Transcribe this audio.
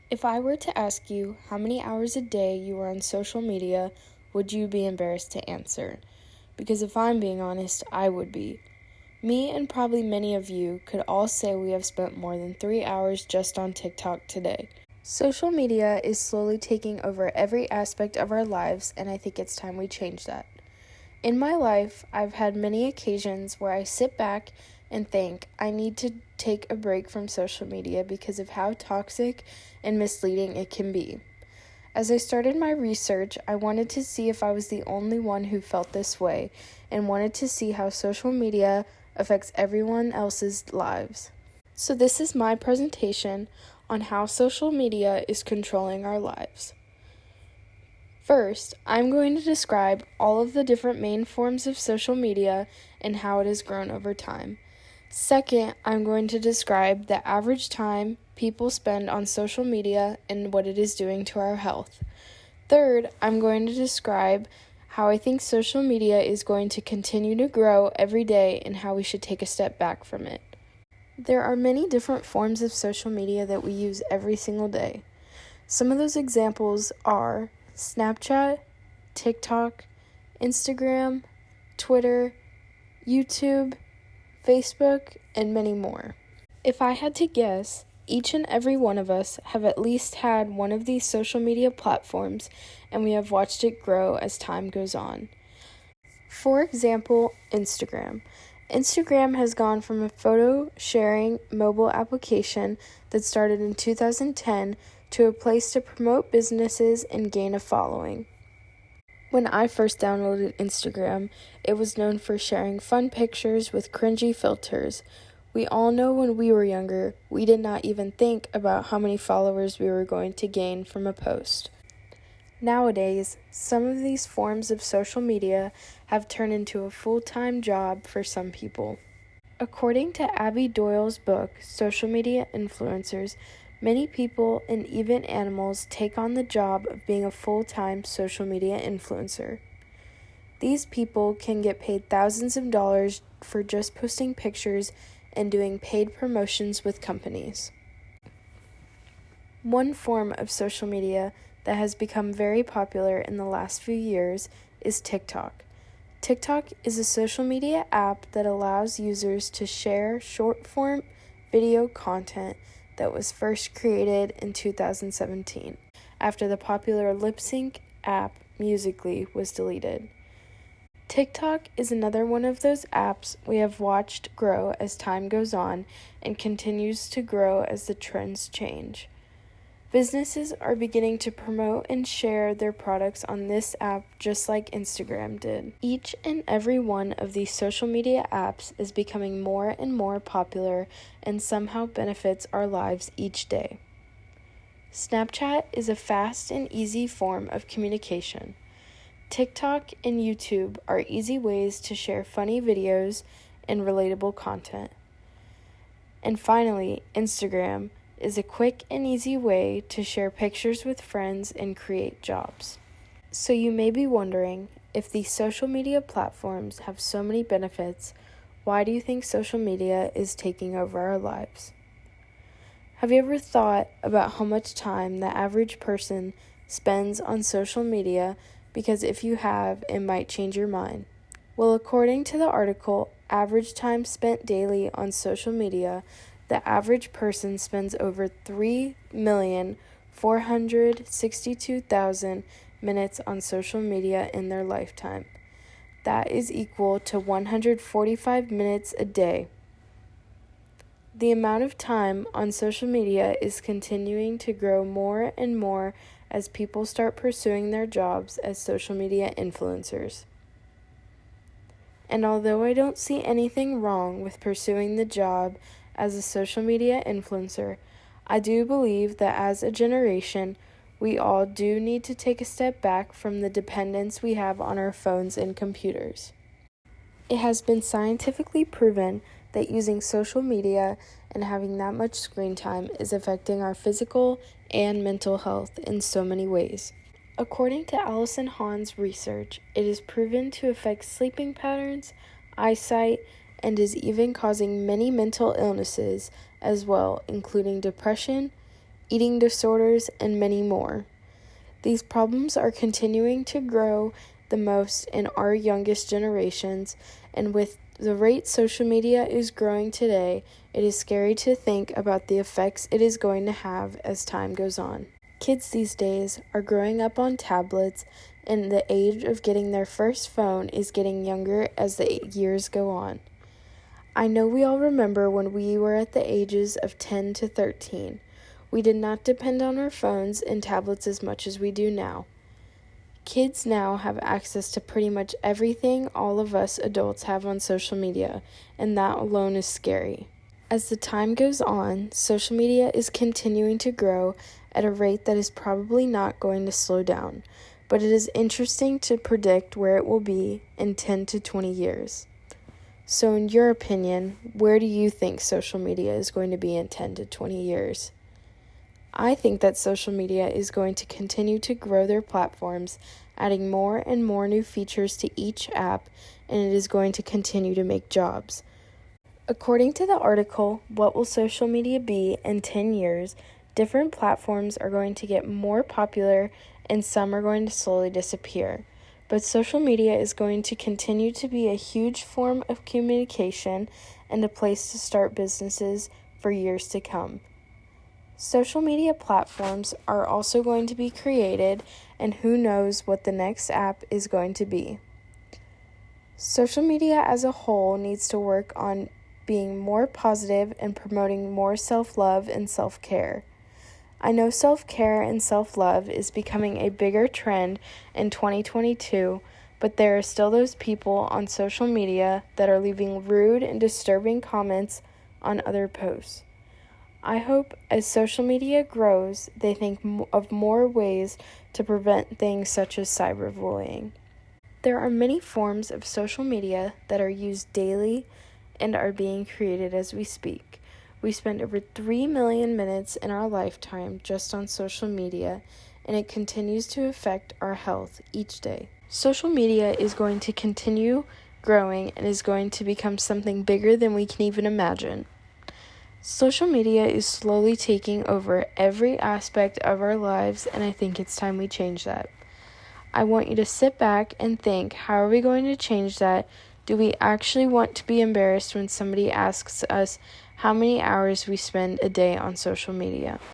If I were to ask you how many hours a day you are on social media, would you be embarrassed to answer? Because if I'm being honest, I would be. Me and probably many of you could all say we have spent more than 3 hours just on TikTok today. Social media is slowly taking over every aspect of our lives, and I think it's time we change that. In my life, I've had many occasions where I sit back and think I need to take a break from social media because of how toxic and misleading it can be. As I started my research, I wanted to see if I was the only one who felt this way and wanted to see how social media affects everyone else's lives. So this is my presentation on how social media is controlling our lives. First, I'm going to describe all of the different main forms of social media and how it has grown over time. Second, I'm going to describe the average time people spend on social media and what it is doing to our health. Third, I'm going to describe how I think social media is going to continue to grow every day and how we should take a step back from it. There are many different forms of social media that we use every single day. Some of those examples are Snapchat, TikTok, Instagram, Twitter, YouTube, Facebook, and many more. If I had to guess, each and every one of us have at least had one of these social media platforms, and we have watched it grow as time goes on. For example, Instagram. Instagram has gone from a photo sharing mobile application that started in 2010 to a place to promote businesses and gain a following. When I first downloaded Instagram, it was known for sharing fun pictures with cringy filters. We all know when we were younger, we did not even think about how many followers we were going to gain from a post. Nowadays, some of these forms of social media have turned into a full-time job for some people. According to Abby Doyle's book, Social Media Influencers, many people and even animals take on the job of being a full-time social media influencer. These people can get paid thousands of dollars for just posting pictures and doing paid promotions with companies. One form of social media that has become very popular in the last few years is TikTok. TikTok is a social media app that allows users to share short-form video content that was first created in 2017, after the popular lip-sync app Musical.ly was deleted. TikTok is another one of those apps we have watched grow as time goes on and continues to grow as the trends change. Businesses are beginning to promote and share their products on this app just like Instagram did. Each and every one of these social media apps is becoming more and more popular and somehow benefits our lives each day. Snapchat is a fast and easy form of communication. TikTok and YouTube are easy ways to share funny videos and relatable content. And finally, Instagram is a quick and easy way to share pictures with friends and create jobs. So you may be wondering, if these social media platforms have so many benefits, why do you think social media is taking over our lives? Have you ever thought about how much time the average person spends on social media? Because if you have, it might change your mind. Well, according to the article, Average Time Spent Daily on Social Media, the average person spends over 3,462,000 minutes on social media in their lifetime. That is equal to 145 minutes a day. The amount of time on social media is continuing to grow more and more as people start pursuing their jobs as social media influencers. And although I don't see anything wrong with pursuing the job as a social media influencer, I do believe that as a generation, we all do need to take a step back from the dependence we have on our phones and computers. It has been scientifically proven that using social media and having that much screen time is affecting our physical and mental health in so many ways. According to Allison Hahn's research, it is proven to affect sleeping patterns, eyesight, and is even causing many mental illnesses as well, including depression, eating disorders, and many more. These problems are continuing to grow the most in our youngest generations, and with the rate social media is growing today, it is scary to think about the effects it is going to have as time goes on. Kids these days are growing up on tablets, and the age of getting their first phone is getting younger as the years go on. I know we all remember when we were at the ages of 10 to 13. We did not depend on our phones and tablets as much as we do now. Kids now have access to pretty much everything all of us adults have on social media, and that alone is scary. As the time goes on, social media is continuing to grow at a rate that is probably not going to slow down, but it is interesting to predict where it will be in 10 to 20 years. So in your opinion, where do you think social media is going to be in 10 to 20 years? I think that social media is going to continue to grow their platforms, adding more and more new features to each app, and it is going to continue to make jobs. According to the article, What Will Social Media Be in 10 Years?, different platforms are going to get more popular and some are going to slowly disappear. But social media is going to continue to be a huge form of communication and a place to start businesses for years to come. Social media platforms are also going to be created, and who knows what the next app is going to be. Social media as a whole needs to work on being more positive and promoting more self-love and self-care. I know self-care and self-love is becoming a bigger trend in 2022, but there are still those people on social media that are leaving rude and disturbing comments on other posts. I hope as social media grows, they think of more ways to prevent things such as cyberbullying. There are many forms of social media that are used daily and are being created as we speak. We spend over 3 million minutes in our lifetime just on social media, and it continues to affect our health each day. Social media is going to continue growing and is going to become something bigger than we can even imagine. Social media is slowly taking over every aspect of our lives, and I think it's time we change that. I want you to sit back and think, how are we going to change that? Do we actually want to be embarrassed when somebody asks us how many hours we spend a day on social media?